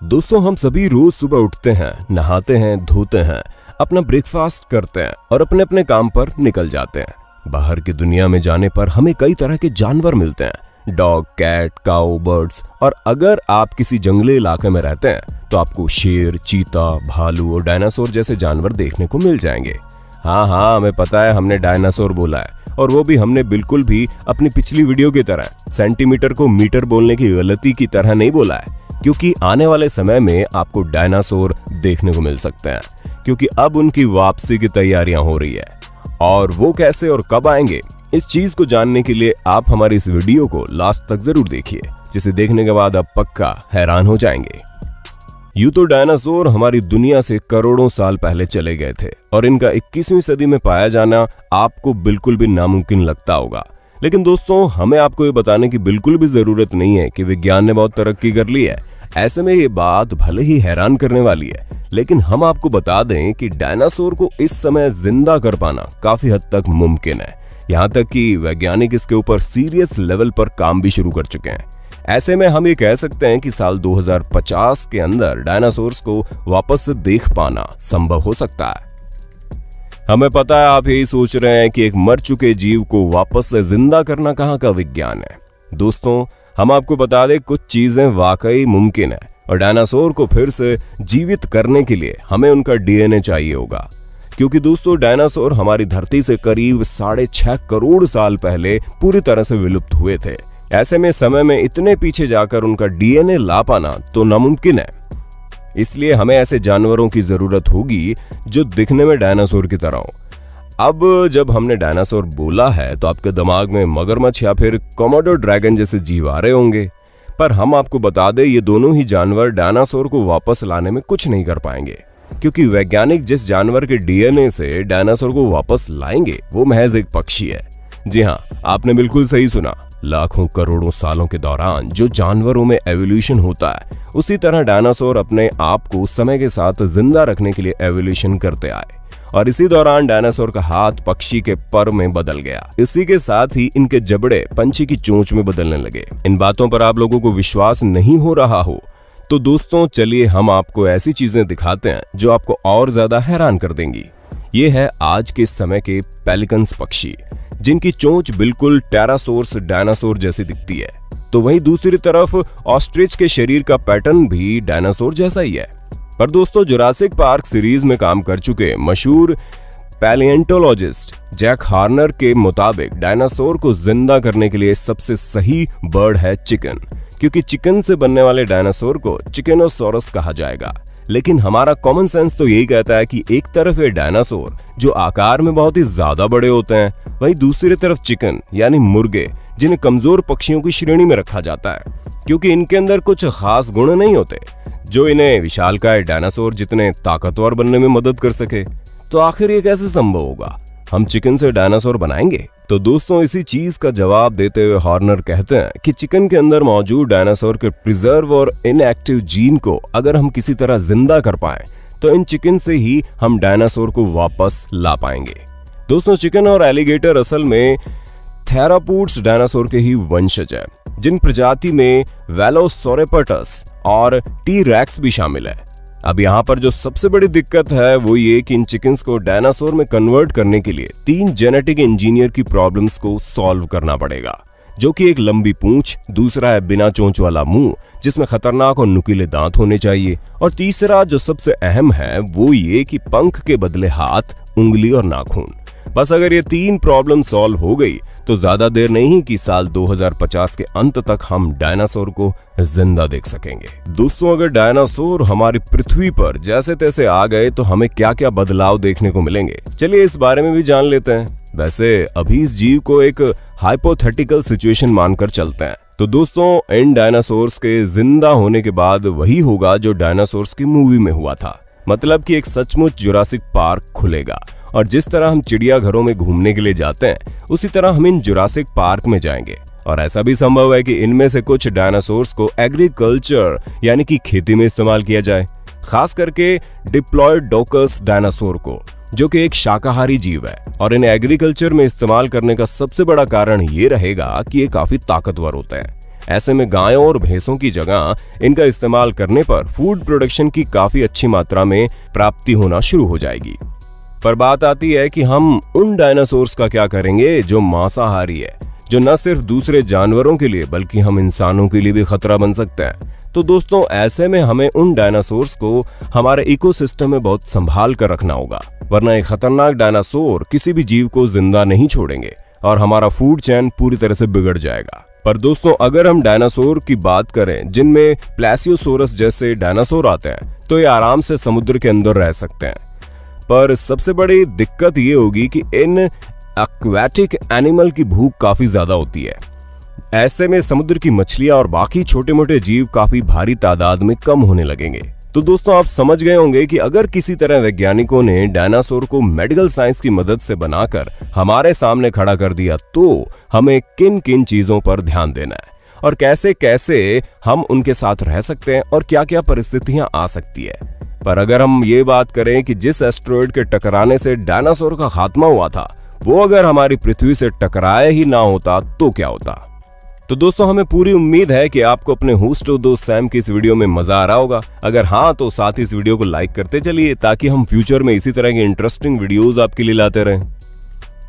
दोस्तों, हम सभी रोज सुबह उठते हैं, नहाते हैं, धोते हैं, अपना ब्रेकफास्ट करते हैं और अपने अपने काम पर निकल जाते हैं। बाहर की दुनिया में जाने पर हमें कई तरह के जानवर मिलते हैं, डॉग, कैट, काऊ, बर्ड्स। और अगर आप किसी जंगली इलाके में रहते हैं तो आपको शेर, चीता, भालू और डायनासोर जैसे जानवर देखने को मिल जाएंगे। हाँ, हमें पता है हमने डायनासोर बोला है, और वो भी हमने बिल्कुल भी अपनी पिछली वीडियो की तरह सेंटीमीटर को मीटर बोलने की गलती की तरह नहीं बोला है, क्योंकि आने वाले समय में आपको डायनासोर देखने को मिल सकते हैं, क्योंकि अब उनकी वापसी की तैयारियां हो रही है। और वो कैसे और कब आएंगे, इस चीज को जानने के लिए आप हमारी इस वीडियो को लास्ट तक जरूर देखिए, जिसे देखने के बाद आप पक्का हैरान हो जाएंगे। यूं तो डायनासोर हमारी दुनिया से करोड़ों साल पहले चले गए थे और इनका 21वीं सदी में पाया जाना आपको बिल्कुल भी नामुमकिन लगता होगा। लेकिन दोस्तों, हमें आपको ये बताने की बिल्कुल भी जरूरत नहीं है कि विज्ञान ने बहुत तरक्की कर ली है। ऐसे में ये बात भले ही हैरान करने वाली है, लेकिन हम आपको बता दें कि डायनासोर को इस समय जिंदा कर पाना काफी हद तक मुमकिन है। यहाँ तक कि वैज्ञानिक इसके ऊपर सीरियस लेवल पर काम भी शुरू कर चुके हैं। ऐसे में हम ये कह सकते हैं कि साल 2050 के अंदर डायनासोर्स को वापस से देख पाना संभव हो सकता है। हमें पता है आप यही सोच रहे हैं कि एक मर चुके जीव को वापस से जिंदा करना कहाँ का विज्ञान है। दोस्तों, हम आपको बता दें कुछ चीजें वाकई मुमकिन है, और डायनासोर को फिर से जीवित करने के लिए हमें उनका डीएनए चाहिए होगा। क्योंकि दोस्तों, डायनासोर हमारी धरती से करीब 6.5 करोड़ साल पहले पूरी तरह से विलुप्त हुए थे। ऐसे में समय में इतने पीछे जाकर उनका डीएनए ला पाना तो नामुमकिन है। इसलिए हमें ऐसे जानवरों की जरूरत होगी जो दिखने में डायनासोर की तरह हो। अब जब हमने डायनासोर बोला है तो आपके दिमाग में मगरमच्छ या फिर कोमोडो ड्रैगन जैसे जीव आ रहे होंगे, पर हम आपको बता दें ये दोनों ही जानवर डायनासोर को वापस लाने में कुछ नहीं कर पाएंगे, क्योंकि वैज्ञानिक जिस जानवर के डीएनए से डायनासोर को वापस लाएंगे वो महज एक पक्षी है। जी हाँ, आपने बिल्कुल सही सुना। लाखों करोड़ों सालों के दौरान जो जानवरों में एवोल्यूशन होता है, उसी तरह डायनासोर अपने आप को समय के साथ जिंदा रखने के लिए एवोल्यूशन करते आए, और इसी दौरान डायनासोर का हाथ पक्षी के पर में बदल गया। इसी के साथ ही इनके जबड़े पंछी की चोंच में बदलने लगे। इन बातों पर आप लोगों को विश्वास नहीं हो रहा हो तो दोस्तों, चलिए हम आपको ऐसी चीजें दिखाते हैं जो आपको और ज्यादा हैरान कर देंगी। ये है आज के समय के पेलिकन्स पक्षी, जिनकी चोंच बिल्कुल टेरासोर्स डायनासोर जैसी दिखती है। तो वहीं दूसरी तरफ ऑस्ट्रिच के शरीर का पैटर्न भी डायनासोर जैसा ही है। पर दोस्तों, जुरासिक पार्क सीरीज में काम कर चुके मशहूर पैलिएंटोलॉजिस्ट जैक हार्नर के मुताबिक डायनासोर को जिंदा करने के लिए सबसे सही बर्ड है चिकन, क्योंकि चिकन से बनने वाले डायनासोर को चिकेनोसोरस कहा जाएगा। लेकिन हमारा कॉमन सेंस तो यही कहता है कि एक तरफ ये डायनासोर जो आकार में बहुत ही ज्यादा बड़े होते हैं, वहीं दूसरी तरफ चिकन यानी मुर्गे, जिन्हें कमजोर पक्षियों की श्रेणी में रखा जाता है, क्योंकि इनके अंदर कुछ खास गुण नहीं होते जो इन्हें विशालकाय डायनासोर जितने ताकतवर बनने में मदद कर सके। तो आखिर ये कैसे संभव होगा? हम चिकन से डायनासोर बनाएंगे? तो दोस्तों, इसी चीज का जवाब देते हुए हॉर्नर कहते हैं कि चिकन के अंदर मौजूद डायनासोर के प्रिजर्व और इनएक्टिव जीन को अगर हम किसी तरह जिंदा कर पाए तो इन चिकन से ही हम डायनासोर को वापस ला पाएंगे। दोस्तों, चिकन और एलिगेटर असल में थेरापूड्स डायनासोर के ही वंशज है, जिन प्रजाति में वेलोसोरेपटस और टी रैक्स भी शामिल है। अब यहाँ पर जो सबसे बड़ी दिक्कत है वो ये कि इन चिकन्स को डायनासोर में कन्वर्ट करने के लिए 3 जेनेटिक इंजीनियर की प्रॉब्लम्स को सॉल्व करना पड़ेगा, जो कि एक लंबी पूंछ, दूसरा है बिना चोंच वाला मुंह जिसमें खतरनाक और नुकीले दांत होने चाहिए, और तीसरा जो सबसे अहम है वो ये कि पंख के बदले हाथ, उंगली और नाखून। बस अगर ये 3 प्रॉब्लम सॉल्व हो गई तो ज्यादा देर नहीं कि साल 2050 के अंत तक हम डायनासोर को जिंदा देख सकेंगे। दोस्तों, अगर डायनासोर हमारी पृथ्वी पर जैसे तैसे आ गए तो हमें क्या क्या बदलाव देखने को मिलेंगे, चलिए इस बारे में भी जान लेते हैं। वैसे अभी इस जीव को एक हाइपोथेटिकल सिचुएशन मानकर चलते हैं। तो दोस्तों, इन डायनासोर्स के जिंदा होने के बाद वही होगा जो डायनासोर्स की मूवी में हुआ था, मतलब कि एक सचमुच जुरासिक पार्क खुलेगा, और जिस तरह हम चिड़ियाघरों में घूमने के लिए जाते हैं उसी तरह हम इन जुरासिक पार्क में जाएंगे। और ऐसा भी संभव है कि इनमें से कुछ डायनासोर्स को एग्रीकल्चर यानी कि खेती में इस्तेमाल किया जाए, खास करके डिप्लॉयडोकस डायनासोर को, जो कि एक शाकाहारी जीव है। और इन्हें एग्रीकल्चर में इस्तेमाल करने का सबसे बड़ा कारण ये रहेगा कि ये काफी ताकतवर होते हैं। ऐसे में गायों और भैंसों की जगह इनका इस्तेमाल करने पर फूड प्रोडक्शन की काफी अच्छी मात्रा में प्राप्ति होना शुरू हो जाएगी। पर बात आती है कि हम उन डायनासोर्स का क्या करेंगे जो मांसाहारी है, जो न सिर्फ दूसरे जानवरों के लिए बल्कि हम इंसानों के लिए भी खतरा बन सकते हैं। तो दोस्तों, ऐसे में हमें उन डायनासोर्स को हमारे इकोसिस्टम में बहुत संभाल कर रखना होगा, वरना एक खतरनाक डायनासोर किसी भी जीव को जिंदा नहीं छोड़ेंगे और हमारा फूड चेन पूरी तरह से बिगड़ जाएगा। पर दोस्तों, अगर हम डायनासोर की बात करें जिनमें प्लेसियोसोरस जैसे डायनासोर आते हैं, तो ये आराम से समुद्र के अंदर रह सकते हैं। पर सबसे बड़ी दिक्कत ये होगी कि इन एक्वाटिक एनिमल की भूख काफी ज्यादा होती है। ऐसे में समुद्र की मछलियां और बाकी छोटे मोटे जीव काफी भारी तादाद में कम होने लगेंगे। तो दोस्तों, आप समझ गए होंगे कि अगर किसी तरह वैज्ञानिकों ने डायनासोर को मेडिकल साइंस की मदद से बनाकर हमारे सामने खड़ा कर दिया, तो हमें किन किन चीजों पर ध्यान देना है और कैसे कैसे हम उनके साथ रह सकते हैं और क्या क्या परिस्थितियां आ सकती है। पर अगर हम ये बात करें कि जिस एस्टेरॉयड के टकराने से डायनासोर का खात्मा हुआ था, वो अगर हमारी पृथ्वी से टकराया ही ना होता तो क्या होता। तो दोस्तों, हमें पूरी उम्मीद है कि आपको अपने होस्ट और दोस्त सैम की इस वीडियो में मजा आ रहा होगा। अगर हाँ, तो साथ ही इस वीडियो को लाइक करते चलिए ताकि हम फ्यूचर में इसी तरह के इंटरेस्टिंग वीडियोस आपके लिए लाते रहें।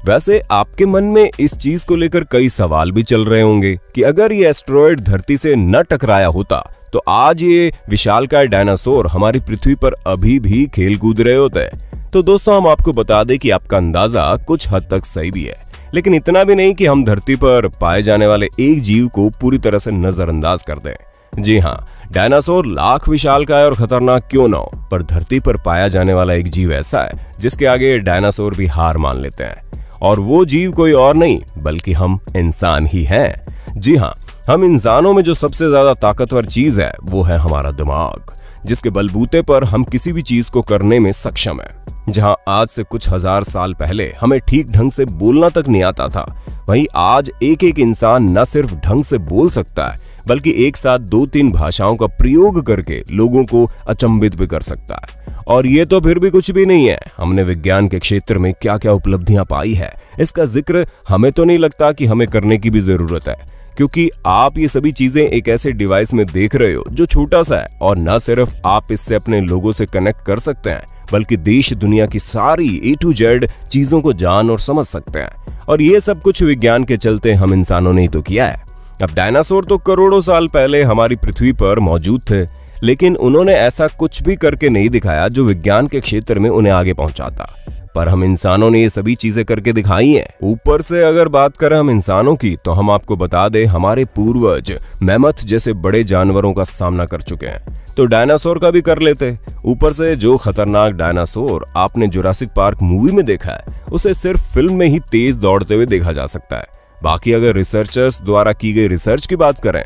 वैसे आपके मन में इस चीज को लेकर कई सवाल भी चल रहे होंगे कि अगर ये एस्टेरॉयड धरती से न टकराया होता तो आज ये विशालकाय डायनासोर हमारी पृथ्वी पर अभी भी खेल कूद रहे होते। तो दोस्तों, हम आपको बता दें कि आपका अंदाजा कुछ हद तक सही भी है, लेकिन इतना भी नहीं कि हम धरती पर पाए जाने वाले एक जीव को पूरी तरह से नजरअंदाज कर दें। जी हाँ, डायनासोर लाख विशालकाय और खतरनाक क्यों ना हो, पर धरती पर पाया जाने वाला एक जीव ऐसा है जिसके आगे डायनासोर भी हार मान लेते हैं, और वो जीव कोई और नहीं बल्कि हम इंसान ही हैं। जी हाँ, हम इंसानों में जो सबसे ज्यादा ताकतवर चीज है वो है हमारा दिमाग, जिसके बलबूते पर हम किसी भी चीज को करने में सक्षम है। जहां आज से कुछ हजार साल पहले हमें ठीक ढंग से बोलना तक नहीं आता था, वहीं आज एक एक इंसान न सिर्फ ढंग से बोल सकता है बल्कि एक साथ 2-3 भाषाओं का प्रयोग करके लोगों को अचंभित भी कर सकता है। और ये तो फिर भी कुछ भी नहीं है। हमने विज्ञान के क्षेत्र में क्या क्या उपलब्धियां पाई है, इसका जिक्र हमें तो नहीं लगता कि हमें करने की भी जरूरत है, क्योंकि आप ये सभी चीजें एक ऐसे डिवाइस में देख रहे हो जो छोटा सा है, और न सिर्फ आप इससे अपने लोगों से कनेक्ट कर सकते हैं बल्कि देश दुनिया की सारी A to Z चीजों को जान और समझ सकते हैं। और ये सब कुछ विज्ञान के चलते हम इंसानों ने ही तो किया है। अब डायनासोर तो करोड़ों साल पहले हमारी पृथ्वी पर मौजूद थे, लेकिन उन्होंने ऐसा कुछ भी करके नहीं दिखाया जो विज्ञान के क्षेत्र में उन्हें आगे पहुंचाता। पर हम इंसानों ने ये सभी चीजें करके दिखाई हैं। ऊपर से अगर बात करें हम इंसानों की, तो हम आपको बता दें हमारे पूर्वज मैमथ जैसे बड़े जानवरों का सामना कर चुके हैं, तो डायनासोर का भी कर लेते। ऊपर से जो खतरनाक डायनासोर आपने जुरासिक पार्क मूवी में देखा है, उसे सिर्फ फिल्म में ही तेज दौड़ते हुए देखा जा सकता है। बाकी अगर रिसर्चर्स द्वारा की गई रिसर्च की बात करें,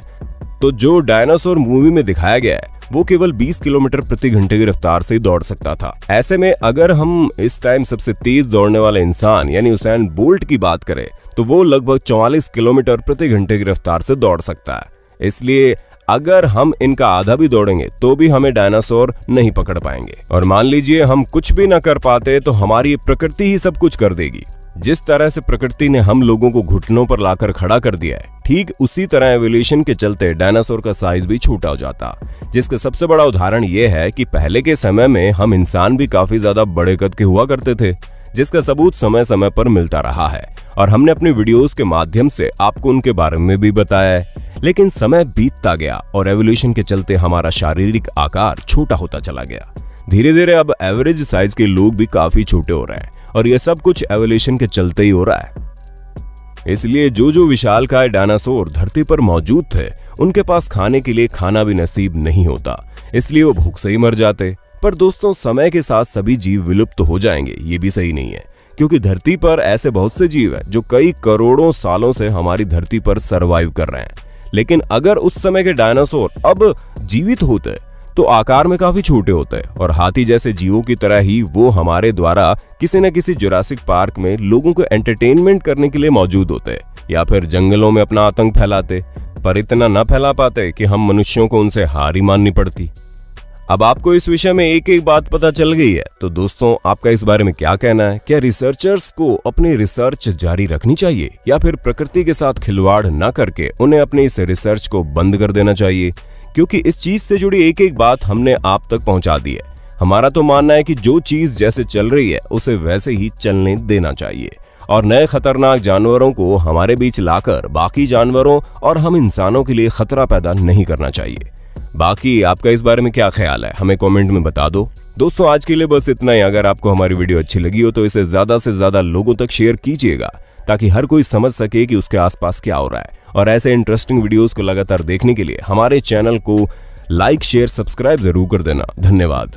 तो जो डायनासोर मूवी में दिखाया गया है वो केवल 20 किलोमीटर प्रति घंटे की रफ्तार से दौड़ सकता था। ऐसे में अगर हम इस टाइम सबसे तेज दौड़ने वाले इंसान यानी उसैन बोल्ट की बात करें, तो वो लगभग 44 किलोमीटर प्रति घंटे की रफ्तार से दौड़ सकता है। इसलिए अगर हम इनका आधा भी दौड़ेंगे तो भी हमें डायनासोर नहीं पकड़ पाएंगे। और मान लीजिए हम कुछ भी ना कर पाते तो हमारी प्रकृति ही सब कुछ कर देगी। जिस तरह से प्रकृति ने हम लोगों को घुटनों पर लाकर खड़ा कर दिया है, ठीक उसी तरह एवोल्यूशन के चलते डायनासोर का साइज भी छोटा हो जाता, जिसका सबसे बड़ा उदाहरण यह है कि पहले के समय में हम इंसान भी काफी ज्यादा बड़े कद के हुआ करते थे, जिसका सबूत समय समय पर मिलता रहा है और हमने अपनी वीडियोस के माध्यम से आपको उनके बारे में भी बताया है। लेकिन समय बीतता गया और एवोल्यूशन के चलते हमारा शारीरिक आकार छोटा होता चला गया। धीरे धीरे अब एवरेज साइज के लोग भी काफी छोटे हो रहे हैं, और यह सब कुछ एवोल्यूशन के चलते ही हो रहा है। इसलिए जो विशालकाय डायनासोर धरती पर मौजूद थे, उनके पास खाने के लिए खाना भी नसीब नहीं होता, इसलिए वो भूख से ही मर जाते। पर दोस्तों, समय के साथ सभी जीव विलुप्त हो जाएंगे ये भी सही नहीं है, क्योंकि धरती पर ऐसे बहुत से जीव हैं जो कई करोड़ों सालों से हमारी धरती पर सरवाइव कर रहे हैं। लेकिन अगर उस समय के डायनासोर अब जीवित होते तो आकार में काफी छोटे होते और हाथी जैसे जीवों की तरह ही वो हमारे द्वारा किसी न किसी जुरासिक पार्क में लोगों को एंटरटेनमेंट करने के लिए मौजूद होते, या फिर जंगलों में अपना आतंक फैलाते, पर इतना न फैला पाते कि हम मनुष्यों को उनसे हार ही माननी पड़ती। अब आपको इस विषय में एक एक बात पता चल गई है, तो दोस्तों आपका इस बारे में क्या कहना है? क्या रिसर्चर्स को अपनी रिसर्च जारी रखनी चाहिए या फिर प्रकृति के साथ खिलवाड़ न करके उन्हें अपनी इस रिसर्च को बंद कर देना चाहिए? क्योंकि इस चीज से जुड़ी एक एक बात हमने आप तक पहुंचा दी है। हमारा तो मानना है कि जो चीज जैसे चल रही है उसे वैसे ही चलने देना चाहिए और नए खतरनाक जानवरों को हमारे बीच लाकर बाकी जानवरों और हम इंसानों के लिए खतरा पैदा नहीं करना चाहिए। बाकी आपका इस बारे में क्या ख्याल है, हमें कमेंट में बता दो। दोस्तों आज के लिए बस इतना ही। अगर आपको हमारी वीडियो अच्छी लगी हो तो इसे ज्यादा से ज्यादा लोगों तक शेयर कीजिएगा ताकि हर कोई समझ सके कि उसके आसपास क्या हो रहा है। और ऐसे इंटरेस्टिंग वीडियोस को लगातार देखने के लिए हमारे चैनल को लाइक शेयर सब्सक्राइब जरूर कर देना। धन्यवाद।